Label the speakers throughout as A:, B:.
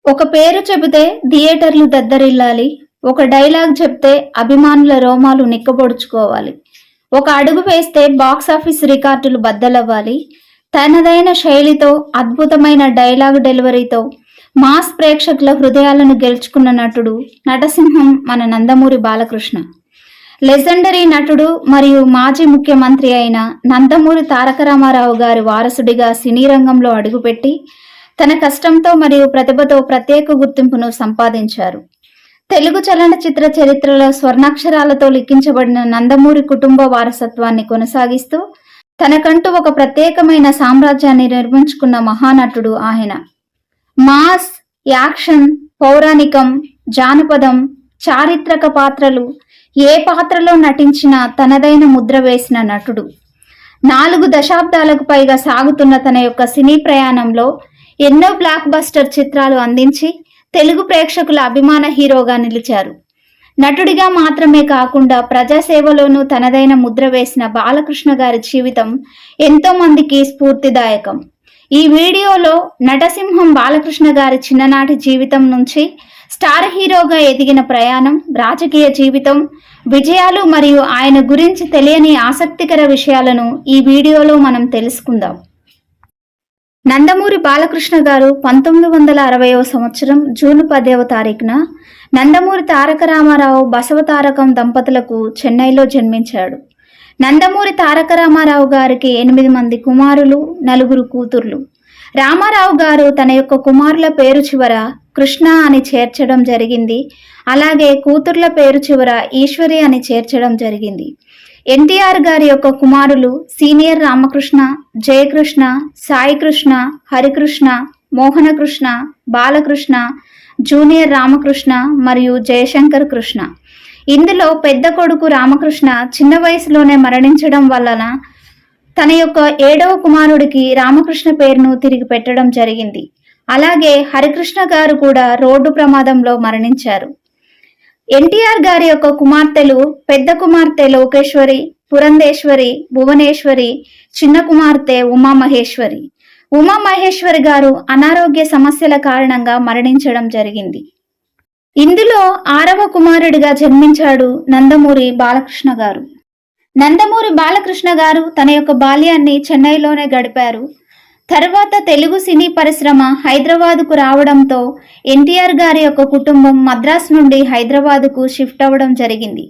A: ఒక పేరు చెబితే థియేటర్లు దద్దరిల్లాలి. ఒక డైలాగ్ చెప్తే అభిమానుల రోమాలు నిక్కబొడుచుకోవాలి. ఒక అడుగు వేస్తే బాక్సాఫీస్ రికార్డులు బద్దలవ్వాలి. తనదైన శైలితో, అద్భుతమైన డైలాగ్ డెలివరీతో మాస్ ప్రేక్షకుల హృదయాలను గెలుచుకున్న నటుడు నటసింహం మన నందమూరి బాలకృష్ణ. లెజెండరీ నటుడు మరియు మాజీ ముఖ్యమంత్రి అయిన నందమూరి తారక రామారావు గారి వారసుడిగా సినీ రంగంలో అడుగుపెట్టి తన కష్టంతో మరియు ప్రతిభతో ప్రత్యేక గుర్తింపును సంపాదించారు. తెలుగు చలనచిత్ర చరిత్రలో స్వర్ణాక్షరాలతో లిఖించబడిన నందమూరి కుటుంబ వారసత్వాన్ని కొనసాగిస్తూ తనకంటూ ఒక ప్రత్యేకమైన సామ్రాజ్యాన్ని నిర్మించుకున్న మహానటుడు ఆయన. మాస్, యాక్షన్, పౌరాణికం, జానపదం, చారిత్రక పాత్రలు ఏ పాత్రలో నటించినా తనదైన ముద్ర వేసిన నటుడు. 4 దశాబ్దాలకు పైగా సాగుతున్న తన యొక్క సినీ ప్రయాణంలో ఎన్నో బ్లాక్ బస్టర్ చిత్రాలు అందించి తెలుగు ప్రేక్షకుల అభిమాన హీరోగా నిలిచారు. నటుడిగా మాత్రమే కాకుండా ప్రజాసేవలోనూ తనదైన ముద్ర వేసిన బాలకృష్ణ గారి జీవితం ఎంతో మందికి స్ఫూర్తిదాయకం. ఈ వీడియోలో నటసింహం బాలకృష్ణ గారి చిన్ననాటి జీవితం నుంచి స్టార్ హీరోగా ఎదిగిన ప్రయాణం, రాజకీయ జీవితం, విజయాలు మరియు ఆయన గురించి తెలియని ఆసక్తికర విషయాలను ఈ వీడియోలో మనం తెలుసుకుందాం. నందమూరి బాలకృష్ణ గారు 1960వ సంవత్సరం జూన్ 10వ తారీఖున నందమూరి తారక రామారావు బసవతారకం దంపతులకు చెన్నైలో జన్మించాడు. నందమూరి తారక రామారావు గారికి 8 మంది కుమారులు, 4 కూతుర్లు. రామారావు గారు తన యొక్క కుమారుల పేరు చివర కృష్ణ అని చేర్చడం జరిగింది. అలాగే కూతుర్ల పేరు చివర ఈశ్వరి అని చేర్చడం జరిగింది. ఎన్టీఆర్ గారి యొక్క కుమారులు సీనియర్ రామకృష్ణ, జయకృష్ణ, సాయికృష్ణ, హరికృష్ణ, మోహనకృష్ణ, బాలకృష్ణ, జూనియర్ రామకృష్ణ మరియు జయశంకర్ కృష్ణ. ఇందులో పెద్ద కొడుకు రామకృష్ణ చిన్న వయసులోనే మరణించడం వలన తన యొక్క 7వ కుమారుడికి రామకృష్ణ పేరును తిరిగి పెట్టడం జరిగింది. అలాగే హరికృష్ణ గారు కూడా రోడ్డు ప్రమాదంలో మరణించారు. ఎన్టీఆర్ గారి యొక్క కుమార్తెలు పెద్ద కుమార్తె లోకేశ్వరి, పురంధేశ్వరి, భువనేశ్వరి, చిన్న కుమార్తె ఉమామహేశ్వరి. ఉమామహేశ్వరి గారు అనారోగ్య సమస్యల కారణంగా మరణించడం జరిగింది. ఇందులో 6వ కుమారుడిగా జన్మించాడు నందమూరి బాలకృష్ణ గారు. నందమూరి బాలకృష్ణ గారు తన యొక్క బాల్యాన్ని చెన్నైలోనే గడిపారు. తర్వాత తెలుగు సినీ పరిశ్రమ హైదరాబాదుకు రావడంతో ఎన్టీఆర్ గారి యొక్క కుటుంబం మద్రాసు నుండి హైదరాబాదుకు షిఫ్ట్ అవ్వడం జరిగింది.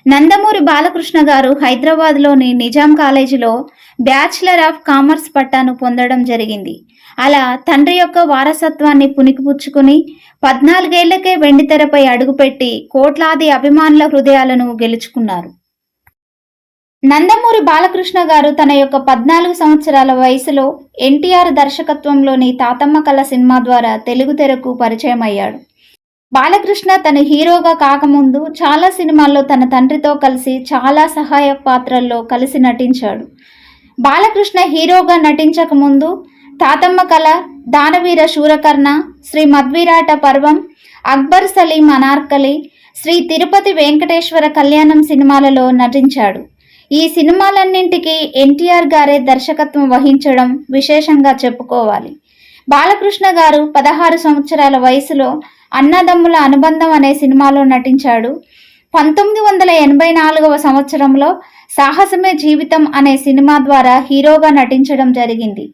A: నందమూరి బాలకృష్ణ గారు హైదరాబాద్లోని నిజాం కాలేజీలో బ్యాచిలర్ ఆఫ్ కామర్స్ పట్టాను పొందడం జరిగింది. అలా తండ్రి యొక్క వారసత్వాన్ని పుణికిపుచ్చుకుని 14 ఏళ్లకే వెండితెరపై అడుగుపెట్టి కోట్లాది అభిమానుల హృదయాలను గెలుచుకున్నారు. నందమూరి బాలకృష్ణ గారు తన యొక్క 14 సంవత్సరాల వయసులో ఎన్టీఆర్ దర్శకత్వంలోని తాతమ్మ కళ సినిమా ద్వారా తెలుగు తెరకు పరిచయం అయ్యాడు. బాలకృష్ణ తన హీరోగా కాకముందు చాలా సినిమాల్లో తన తండ్రితో కలిసి చాలా సహాయ పాత్రల్లో కలిసి నటించాడు. బాలకృష్ణ హీరోగా నటించక ముందు తాతమ్మ కళ, దానవీర శూరకర్ణ, శ్రీ మధ్విరాట పర్వం, అక్బర్ సలీం అనార్కలి, శ్రీ తిరుపతి వెంకటేశ్వర కళ్యాణం సినిమాలలో నటించాడు. ఈ సినిమాలన్నింటికీ ఎన్టీఆర్ గారే దర్శకత్వం వహించడం విశేషంగా చెప్పుకోవాలి. బాలకృష్ణ గారు 16 సంవత్సరాల వయసులో అన్నదమ్ముల అనుబంధం అనే సినిమాలో నటించాడు. 1984వ సంవత్సరంలో సాహసమే జీవితం అనే సినిమా ద్వారా హీరోగా నటించడం జరిగింది.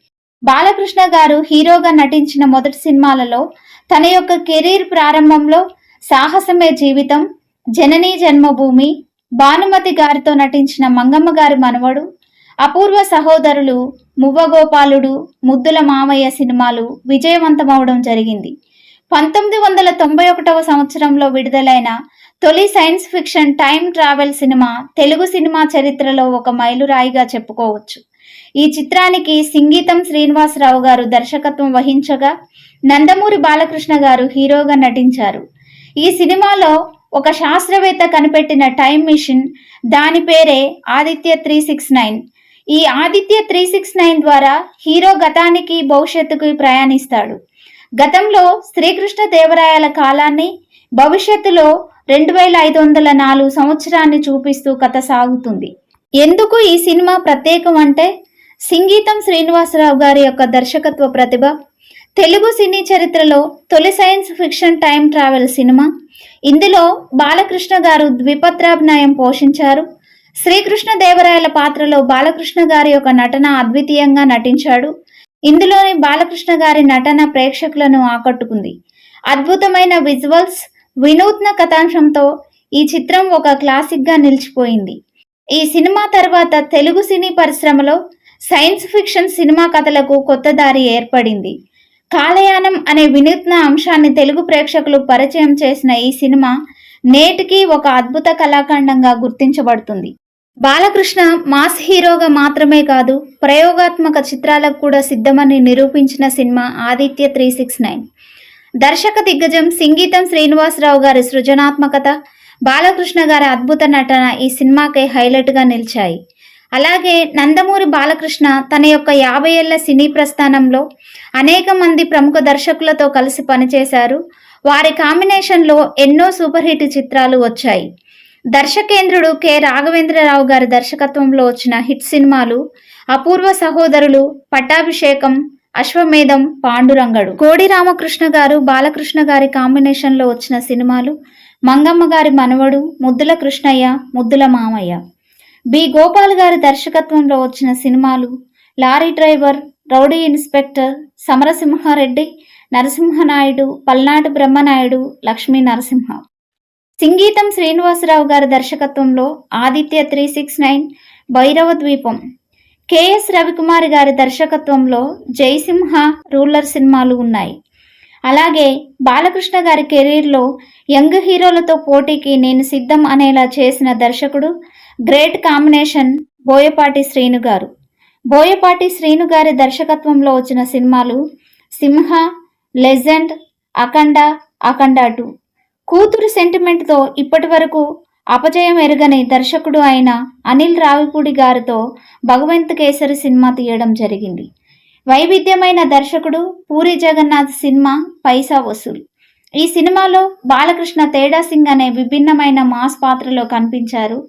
A: బాలకృష్ణ గారు హీరోగా నటించిన మొదటి సినిమాలలో తన యొక్క కెరీర్ ప్రారంభంలో సాహసమే జీవితం, జననీ జన్మభూమి, భానుమతి గారితో నటించిన మంగమ్మ గారి మనవడు, అపూర్వ సహోదరులు, మువ్వగోపాలుడు, ముద్దుల మామయ్య సినిమాలు విజయవంతమవడం జరిగింది. 1991వ సంవత్సరంలో విడుదలైన తొలి science fiction time travel cinema Telugu cinema చరిత్రలో ఒక మైలురాయిగా చెప్పుకోవచ్చు. ఈ చిత్రానికి సింగీతం శ్రీనివాసరావు గారు దర్శకత్వం వహించగా నందమూరి బాలకృష్ణ గారు హీరోగా నటించారు. ఈ సినిమాలో ఒక శాస్త్రవేత్త కనిపెట్టిన టైం మిషన్, దాని పేరే ఆదిత్య 369. ఈ ఆదిత్య 369 ద్వారా హీరో గతానికి భవిష్యత్తుకు ప్రయాణిస్తాడు. గతంలో శ్రీకృష్ణ దేవరాయల కాలాన్ని, భవిష్యత్తులో 2504 సంవత్సరాన్ని చూపిస్తూ కథ సాగుతుంది. ఎందుకు ఈ సినిమా ప్రత్యేకం అంటే సింగీతం శ్రీనివాసరావు గారి యొక్క దర్శకత్వ ప్రతిభ, తెలుగు సినీ చరిత్రలో తొలి science fiction time travel cinema. ఇందులో బాలకృష్ణ గారు ద్విపాత్రాభినయం పోషించారు. శ్రీకృష్ణదేవరాయల పాత్రలో బాలకృష్ణ గారి యొక్క నటన అద్వితీయంగా నటించాడు. ఇందులోని బాలకృష్ణ గారి నటన ప్రేక్షకులను ఆకట్టుకుంది. అద్భుతమైన విజువల్స్, వినూత్న కథాంశంతో ఈ చిత్రం ఒక క్లాసిక్గా నిలిచిపోయింది. ఈ సినిమా తర్వాత తెలుగు సినీ పరిశ్రమలో సైన్స్ ఫిక్షన్ సినిమా కథలకు కొత్త దారి ఏర్పడింది. కాలయానం అనే వినూత్న అంశాన్ని తెలుగు ప్రేక్షకులు పరిచయం చేసిన ఈ సినిమా నేటికి ఒక అద్భుత కళాఖండంగా గుర్తించబడుతుంది. బాలకృష్ణ మాస్ హీరోగా మాత్రమే కాదు, ప్రయోగాత్మక చిత్రాలకు కూడా సిద్ధమని నిరూపించిన సినిమా ఆదిత్య 369. దర్శక దిగ్గజం సింగీతం శ్రీనివాసరావు గారి సృజనాత్మకత, బాలకృష్ణ గారి అద్భుత నటన ఈ సినిమాకే హైలైట్గా నిలిచాయి. అలాగే నందమూరి బాలకృష్ణ తన యొక్క 50 ఏళ్ల సినీ ప్రస్థానంలో అనేక మంది ప్రముఖ దర్శకులతో కలిసి పనిచేశారు. వారి కాంబినేషన్లో ఎన్నో సూపర్ హిట్ చిత్రాలు వచ్చాయి. దర్శకేంద్రుడు కె రాఘవేంద్రరావు గారి దర్శకత్వంలో వచ్చిన హిట్ సినిమాలు అపూర్వ సహోదరులు, పట్టాభిషేకం, అశ్వమేధం, పాండురంగడు. కోడి రామకృష్ణ గారు, బాలకృష్ణ గారి కాంబినేషన్లో వచ్చిన సినిమాలు మంగమ్మ గారి మనవడు, ముద్దుల కృష్ణయ్య, ముద్దుల మామయ్య. బి గోపాల్ గారి దర్శకత్వంలో వచ్చిన సినిమాలు lorry driver, rowdy inspector, Samarasimha Reddy, Narasimha Naidu, Palnati Brahmanaidu, Lakshmi Narasimha. Singeetam Srinivasarao గారి దర్శకత్వంలో ఆదిత్య 369, భైరవ ద్వీపం. కెఎస్ రవికుమార్ గారి దర్శకత్వంలో జయసింహ, రూలర్ సినిమాలు ఉన్నాయి. అలాగే బాలకృష్ణ గారి కెరీర్లో యంగ్ హీరోలతో పోటీకి నేను సిద్ధం అనేలా చేసిన దర్శకుడు, గ్రేట్ కాంబినేషన్ బోయపాటి శ్రీను గారు. బోయపాటి శ్రీను గారి దర్శకత్వంలో వచ్చిన సినిమాలు సింహ, లెజెండ్, అఖండ, అఖండ 2. కూతురు సెంటిమెంట్తో ఇప్పటి వరకు అపజయం ఎరగని దర్శకుడు అయిన అనిల్ రావిపూడి గారితో భగవంత్ కేసరి సినిమా తీయడం జరిగింది. వైవిధ్యమైన దర్శకుడు పూరి జగన్నాథ్ సినిమా పైసా వసూల్. ఈ సినిమాలో బాలకృష్ణ తేడా సింగ్ అనే విభిన్నమైన మాస్ పాత్రలో కనిపించారు.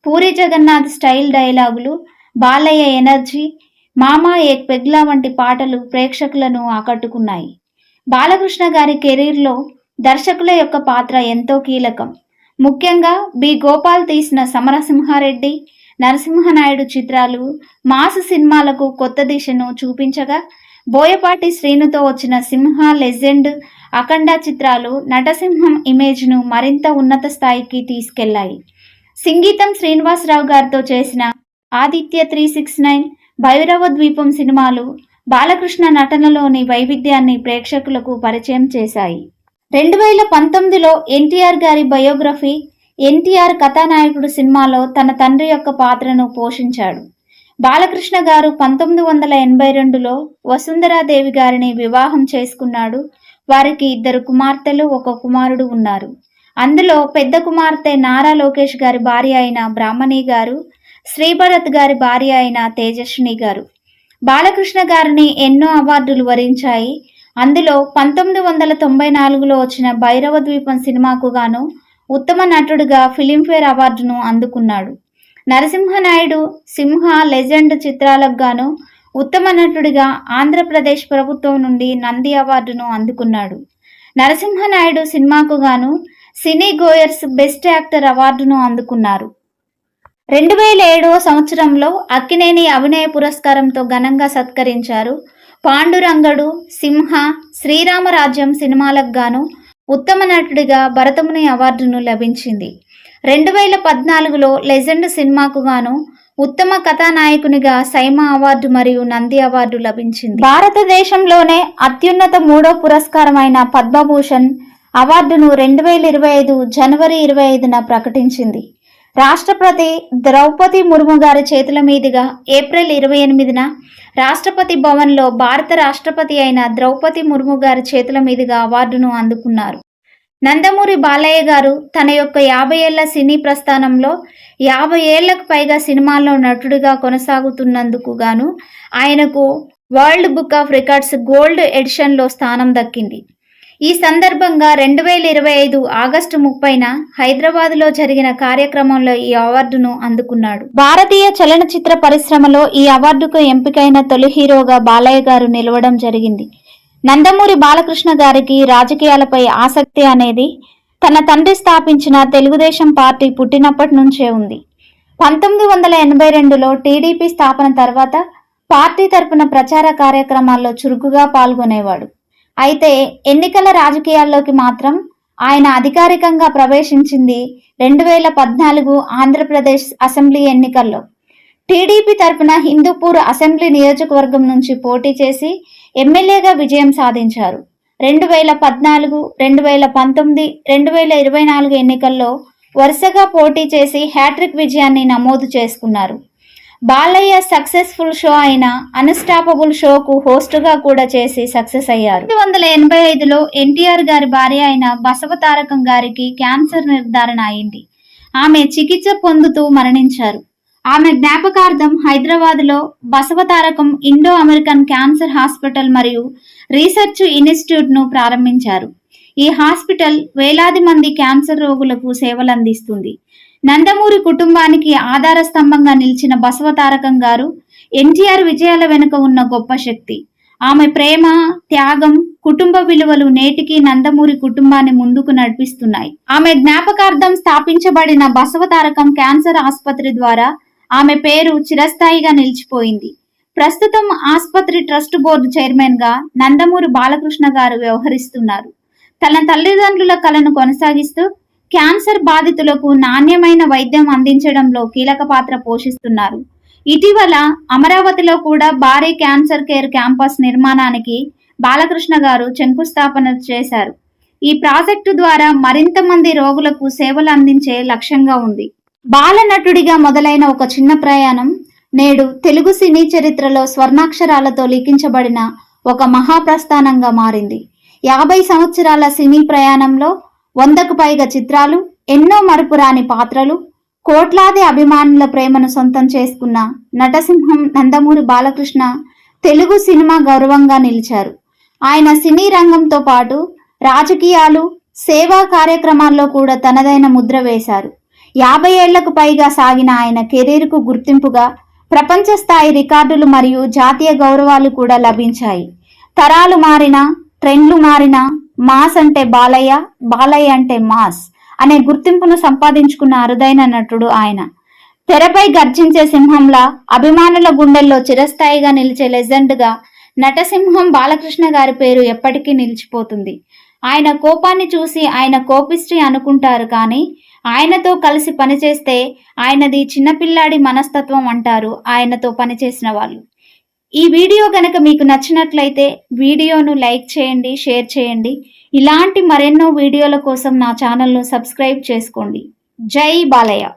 A: పూరి జగన్నాథ్ స్టైల్ డైలాగులు, బాలయ్య ఎనర్జీ, మామా ఏక్ పెగ్లా వంటి పాటలు ప్రేక్షకులను ఆకట్టుకున్నాయి. బాలకృష్ణ గారి కెరీర్లో దర్శకుల యొక్క పాత్ర ఎంతో కీలకం. ముఖ్యంగా బి గోపాల్ తీసిన సమరసింహారెడ్డి, నరసింహనాయుడు చిత్రాలు మాస్ సినిమాలకు కొత్త దిశను చూపించగా, బోయపాటి శ్రీనుతో వచ్చిన సింహ, లెజెండ్, అఖండ చిత్రాలు నటసింహం ఇమేజ్ను మరింత ఉన్నత స్థాయికి తీసుకెళ్లాయి. సింగీతం శ్రీనివాసరావు గారితో చేసిన ఆదిత్య 369, భైరవ ద్వీపం సినిమాలు బాలకృష్ణ నటనలోని వైవిధ్యాన్ని ప్రేక్షకులకు పరిచయం చేశాయి. 2019లో ఎన్టీఆర్ గారి బయోగ్రఫీ ఎన్టీఆర్ కథానాయకుడు సినిమాలో తన తండ్రి యొక్క పాత్రను పోషించాడు. బాలకృష్ణ గారు 1982లో వసుంధరాదేవి గారిని వివాహం చేసుకున్నాడు. వారికి 2 కుమార్తెలు, 1 కుమారుడు ఉన్నారు. అందులో పెద్ద కుమార్తె నారా లోకేష్ గారి భార్య అయిన బ్రాహ్మణి గారు, శ్రీభరత్ గారి భార్య అయిన తేజస్విని గారు. బాలకృష్ణ గారిని ఎన్నో అవార్డులు వరించాయి. అందులో 1994లో వచ్చిన భైరవ ద్వీపం సినిమాకు గాను ఉత్తమ నటుడిగా ఫిలింఫేర్ అవార్డును అందుకున్నాడు. నరసింహనాయుడు, సింహ, లెజెండ్ చిత్రాలకు గాను ఉత్తమ నటుడిగా ఆంధ్రప్రదేశ్ ప్రభుత్వం నుండి నంది అవార్డును అందుకున్నాడు. నరసింహనాయుడు సినిమాకు గాను సినీ గోయర్స్ బెస్ట్ యాక్టర్ అవార్డును అందుకున్నారు. 2007వ సంవత్సరంలో అక్కినేని అభినయ పురస్కారంతో ఘనంగా సత్కరించారు. పాండురంగడు, సింహ, శ్రీరామరాజ్యం సినిమాలకు గాను ఉత్తమ నటుడిగా భరతముని అవార్డును లభించింది. 2014లో లెజెండ్ సినిమాకు గాను ఉత్తమ కథానాయకునిగా సైమా అవార్డు మరియు నంది అవార్డు లభించింది. భారతదేశంలోనే అత్యున్నత 3వ పురస్కారమైన పద్మభూషణ్ అవార్డును 2025 జనవరి 25న ప్రకటించింది. రాష్ట్రపతి ద్రౌపది ముర్ము గారి చేతుల మీదుగా ఏప్రిల్ 28న రాష్ట్రపతి భవన్లో భారత రాష్ట్రపతి అయిన ద్రౌపది ముర్ము గారి చేతుల మీదుగా అవార్డును అందుకున్నారు. నందమూరి బాలయ్య గారు తన యొక్క 50 ఏళ్ల సినీ ప్రస్థానంలో 50 ఏళ్లకు పైగా సినిమాల్లో నటుడిగా కొనసాగుతున్నందుకు గాను ఆయనకు world book of records gold ఎడిషన్లో స్థానం దక్కింది. ఈ సందర్భంగా 2025 ఆగస్టు 30న హైదరాబాద్లో జరిగిన కార్యక్రమంలో ఈ అవార్డును అందుకున్నాడు. భారతీయ చలనచిత్ర పరిశ్రమలో ఈ అవార్డుకు ఎంపికైన తొలి హీరోగా బాలయ్య గారు నిలవడం జరిగింది. నందమూరి బాలకృష్ణ గారికి రాజకీయాలపై ఆసక్తి అనేది తన తండ్రి స్థాపించిన తెలుగుదేశం పార్టీ పుట్టినప్పటి నుంచే ఉంది. 1982లో టీడీపీ స్థాపన తర్వాత పార్టీ తరపున ప్రచార కార్యక్రమాల్లో చురుకుగా పాల్గొనేవాడు. అయితే ఎన్నికల రాజకీయాల్లోకి మాత్రం ఆయన అధికారికంగా ప్రవేశించింది 2014 ఆంధ్రప్రదేశ్ అసెంబ్లీ ఎన్నికల్లో. టీడీపీ తరపున హిందూపూర్ అసెంబ్లీ నియోజకవర్గం నుంచి పోటీ చేసి ఎమ్మెల్యేగా విజయం సాధించారు. 2014, 2019, 2024 ఎన్నికల్లో వరుసగా పోటీ చేసి హ్యాట్రిక్ విజయాన్ని నమోదు చేసుకున్నారు. బాలయ్య సక్సెస్ఫుల్ షో అయిన అన్స్టాపబుల్ షోకు హోస్టుగా కూడా చేసి సక్సెస్ అయ్యారు. 1985లో ఎన్టీఆర్ గారి భార్య అయిన బసవతారకం గారికి క్యాన్సర్ నిర్ధారణ అయింది. ఆమె చికిత్స పొందుతూ మరణించారు. ఆమె జ్ఞాపకార్థం హైదరాబాద్లో Basavatarakam Indo American cancer hospital మరియు రీసెర్చ్ ఇన్స్టిట్యూట్ను ప్రారంభించారు. ఈ హాస్పిటల్ వేలాది మంది క్యాన్సర్ రోగులకు సేవలందిస్తుంది. నందమూరి కుటుంబానికి ఆధార స్తంభంగా నిలిచిన బసవతారకం గారు ఎన్టీఆర్ విజయాల వెనుక ఉన్న గొప్ప శక్తి. ఆమె ప్రేమ, త్యాగం, కుటుంబ విలువలు నేటికి నందమూరి కుటుంబాన్ని ముందుకు నడిపిస్తున్నాయి. ఆమె జ్ఞాపకార్థం స్థాపించబడిన బసవతారకం క్యాన్సర్ ఆసుపత్రి ద్వారా ఆమె పేరు చిరస్థాయిగా నిలిచిపోయింది. ప్రస్తుతం ఆసుపత్రి ట్రస్ట్ బోర్డు చైర్మన్ గా నందమూరి బాలకృష్ణ గారు వ్యవహరిస్తున్నారు. తన తల్లిదండ్రుల కలను కొనసాగిస్తూ క్యాన్సర్ బాధితులకు నాణ్యమైన వైద్యం అందించడంలో కీలక పాత్ర పోషిస్తున్నారు. ఇటీవల అమరావతిలో కూడా భారీ క్యాన్సర్ కేర్ క్యాంపస్ నిర్మాణానికి బాలకృష్ణ గారు శంకుస్థాపన చేశారు. ఈ ప్రాజెక్టు ద్వారా మరింత మంది రోగులకు సేవలు అందించే లక్ష్యంగా ఉంది. బాలనటుడిగా మొదలైన ఒక చిన్న ప్రయాణం నేడు తెలుగు సినీ చరిత్రలో స్వర్ణాక్షరాలతో లిఖించబడిన ఒక మహాప్రస్థానంగా మారింది. 50 సంవత్సరాల సినీ ప్రయాణంలో 100కు పైగా చిత్రాలు, ఎన్నో మరుపురాని పాత్రలు, కోట్లాది అభిమానుల ప్రేమను సొంతం చేసుకున్న నటసింహం నందమూరి బాలకృష్ణ తెలుగు సినిమా గౌరవంగా నిలిచారు. ఆయన సినీ రంగంతో పాటు రాజకీయాలు, సేవా కార్యక్రమాల్లో కూడా తనదైన ముద్ర వేశారు. 50 ఏళ్లకు పైగా సాగిన ఆయన కెరీర్కు గుర్తింపుగా ప్రపంచ స్థాయి రికార్డులు మరియు జాతీయ గౌరవాలు కూడా లభించాయి. తరాలు మారినా, ట్రెండ్లు మారినా మాస్ అంటే బాలయ్య, బాలయ్య అంటే మాస్ అనే గుర్తింపును సంపాదించుకున్న అరుదైన నటుడు ఆయన. తెరపై గర్జించే సింహంలా అభిమానుల గుండెల్లో చిరస్థాయిగా నిలిచే లెజెండ్గా నటసింహం బాలకృష్ణ గారి పేరు ఎప్పటికీ నిలిచిపోతుంది. ఆయన కోపాన్ని చూసి ఆయన కోపిష్టి అనుకుంటారు, కానీ ఆయనతో కలిసి పనిచేస్తే ఆయనది చిన్నపిల్లాడి మనస్తత్వం అంటారు ఆయనతో పనిచేసిన వాళ్ళు. ఈ వీడియో గనక మీకు నచ్చినట్లయితే వీడియోను లైక్ చేయండి, షేర్ చేయండి. ఇలాంటి మరెన్నో వీడియోల కోసం నా ఛానల్ను సబ్స్క్రైబ్ చేసుకోండి. జై బాలయ్య.